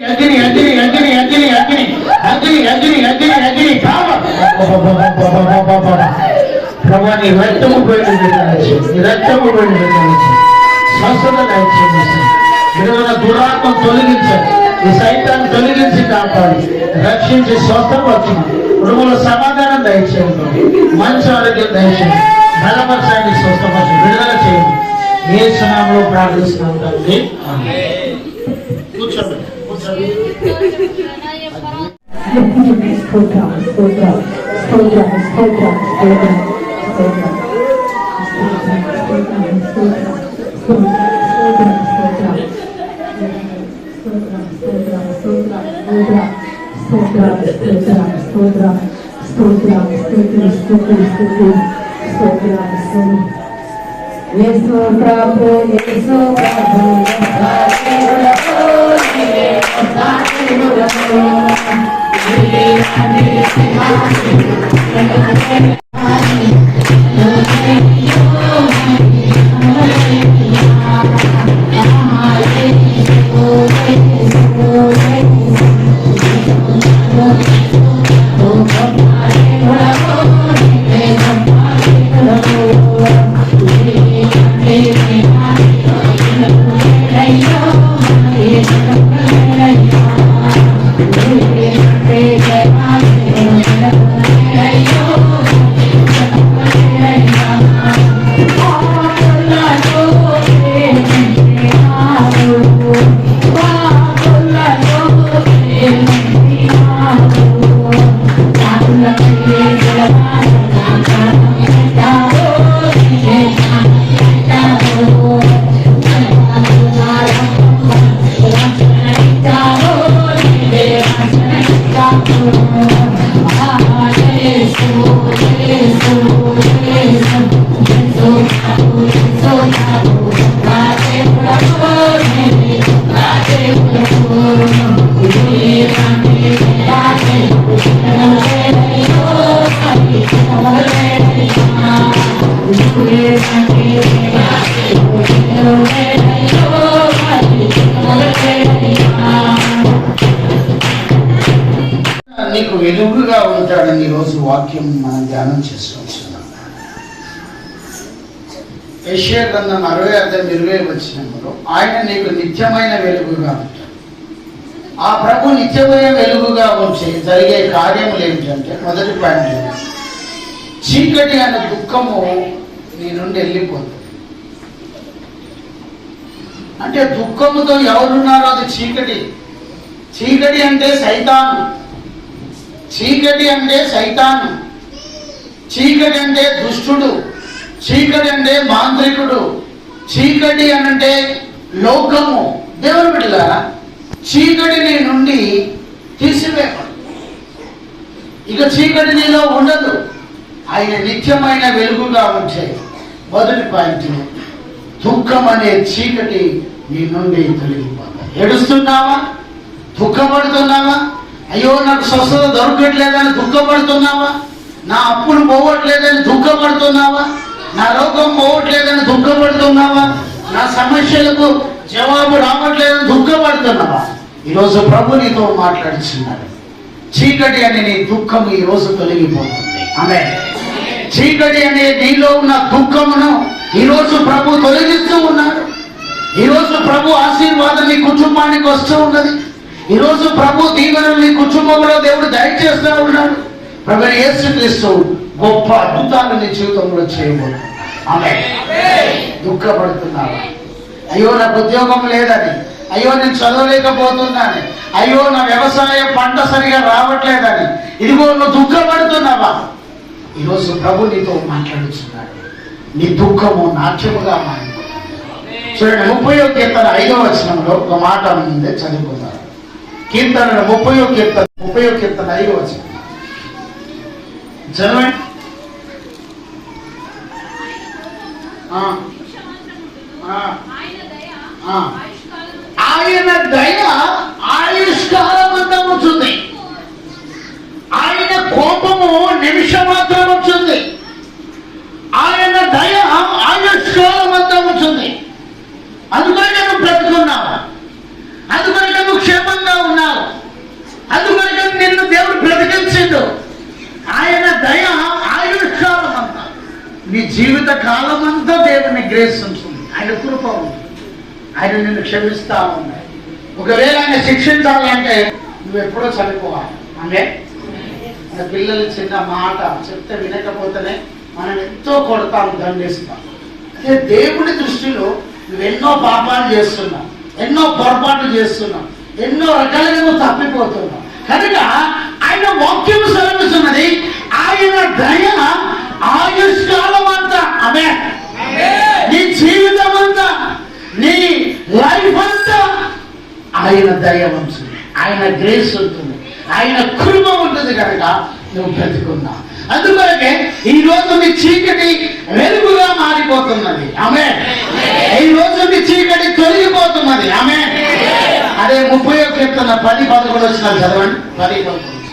అగ్ని అగ్ని అగ్ని అగ్ని అగ్ని అగ్ని అగ్ని అగ్ని అగ్ని ప్రభా నీ రక్తము పోయిన నీ రక్తము పోయిన స్వస్థత దయచేయండి. విడుదల దురాత్మ తొలగించండి, ఈ సైతాన్ని తొలగించి కాపాడి రక్షించి స్వస్థపరచండి. మృగుల సమాధానం దయచేయండి, మంచి ఆరోగ్యం దయచేయండి, బలపరచండి, స్వస్థపరచండి, విడుదల చేయండి. ఏ సునామలో ప్రార్థిస్తున్నాం తండ్రి. కూర్చోండి. నీకు వెలుగుగా ఉంటాడని ఈరోజు వాక్యం మనం ధ్యానం చేసుకుంటున్నాం. యెషయా గ్రంథం 60:20 వచనంలో ఆయన నీకు నిత్యమైన వెలుగుగా ఉంటాడు. ఆ ప్రభు నిత్యమైన వెలుగుగా ఉంచి జరిగే కార్యములు ఏమిటంటే, మొదటి పాయింట్, చీకటి అనే దుఃఖము నీ నుండి వెళ్ళిపోతుంది. అంటే దుఃఖముతో ఎవరున్నారో అది చీకటి. చీకటి అంటే సైతాను, చీకటి అంటే సైతాను, చీకటి అంటే దుష్టుడు, చీకటి అంటే మాంత్రికుడు, చీకటి అంటే లోకము. దేవుని బిడ్డలారా, చీకటి నీ నుండి తీసివేయబడు. ఇక చీకటి నీలో ఉండదు. ఆయన నిత్యమైన వెలుగుగా ఉంచే మొదటి పాయింట్, దుఃఖం అనే చీకటి నీ నుండి తొలగిపోతాయి. ఏడుస్తున్నావా? దుఃఖపడుతున్నావా? అయ్యో నాకు స్వస్థత దొరకట్లేదని దుఃఖపడుతున్నావా? నా అప్పులు పోవట్లేదని దుఃఖపడుతున్నావా? నా రోగం పోవట్లేదని దుఃఖపడుతున్నావా? నా సమస్యలకు జవాబు రావట్లేదని దుఃఖపడుతున్నావా? ఈరోజు ప్రభు నీతో మాట్లాడుతున్నాడు. చీకటి అనే నీ దుఃఖం ఈరోజు తొలగిపోతుంది. ఆమేన్. చీకటి అనే నీలో ఉన్న దుఃఖమును ఈరోజు ప్రభు తొలగిస్తూ ఉన్నాడు. ఈరోజు ప్రభు ఆశీర్వాదం నీ కుటుంబానికి వస్తూ ఉన్నది. ఈరోజు ప్రభు దీవెనలు నీ కుటుంబంలో దేవుడు దయచేస్తూ ఉన్నాడు. ప్రభు యేసుక్రీస్తు గొప్ప అద్భుతాలు నీ జీవితంలో చేయబోతున్నాడు. ఆమేన్. దుఃఖపడుతున్నావా? అయ్యో నాకు ఉద్యోగం లేదని, అయ్యో నేను చదవలేకపోతున్నాను, అయ్యో నా వ్యవసాయ పంట సరిగా రావట్లేదని, ఇదిగో నువ్వు దుఃఖపడుతున్నావా? ఈరోజు ప్రభు నీతో మాట్లాడుతున్నాడు. నీ దుఃఖము నాట్యముగా మారింది. చూడండి, 30వ కీర్తన 5వ వచనంలో ఒక మాట ఉంది, చదువుకున్నారు. కీర్తన 30వ కీర్తన 5వ వచనం చదవండి. ఆయన దయ ఆయుష్కాలం అంతా ఉంటుంది. ఆయన కోపము నిమిషం మాత్రం ఉంటుంది. ఆయన దయ ఆయుష్కాలం అంతా ఉంటుంది. అందుకని నువ్వు బ్రతుకున్నావు, అందుకని నువ్వు క్షేమంగా ఉన్నావు. జీవిత కాలం అంతా దేవుని గ్రేస్ ఉంటుంది, ఆయన కృప ఉంటుంది, ఆయన నిన్ను క్షమిస్తా ఉన్నాయి. ఒకవేళ ఆయన శిక్షించాలంటే నువ్వు ఎప్పుడో చనిపోవాలి. అంటే మన పిల్లలు చిన్న మాట చెప్తే వినకపోతేనే మనం ఎంతో కొడతాం, దండిస్తాం. అదే దేవుడి దృష్టిలో నువ్వెన్నో పాపాలు చేస్తున్నావు, ఎన్నో పొరపాట్లు చేస్తున్నావు, ఎన్నో రకాలుగా నువ్వు తప్పిపోతున్నావు. కనుక ఆయన వాక్యం సెలవిస్తున్నది, ఆయన దయ ఆయుష్కాలం అంతా, ఆమె నీ జీవితం అంతా, నీ లైఫ్ అంతా ఆయన దయ ఉంటుంది, ఆయన గ్రేస్ ఉంటుంది, ఆయన కృప ఉంటుంది. కనుక నువ్వు బ్రతికున్నావు. అందుకొరకే ఈ రోజు మీ చీకటి వెలుగుగా మారిపోతున్నది. ఆమె ఈ రోజు మీ చీకటి తొలగిపోతున్నది. ఆమె అదే 30వ కీర్తన 10-11 చదవండి. 10-11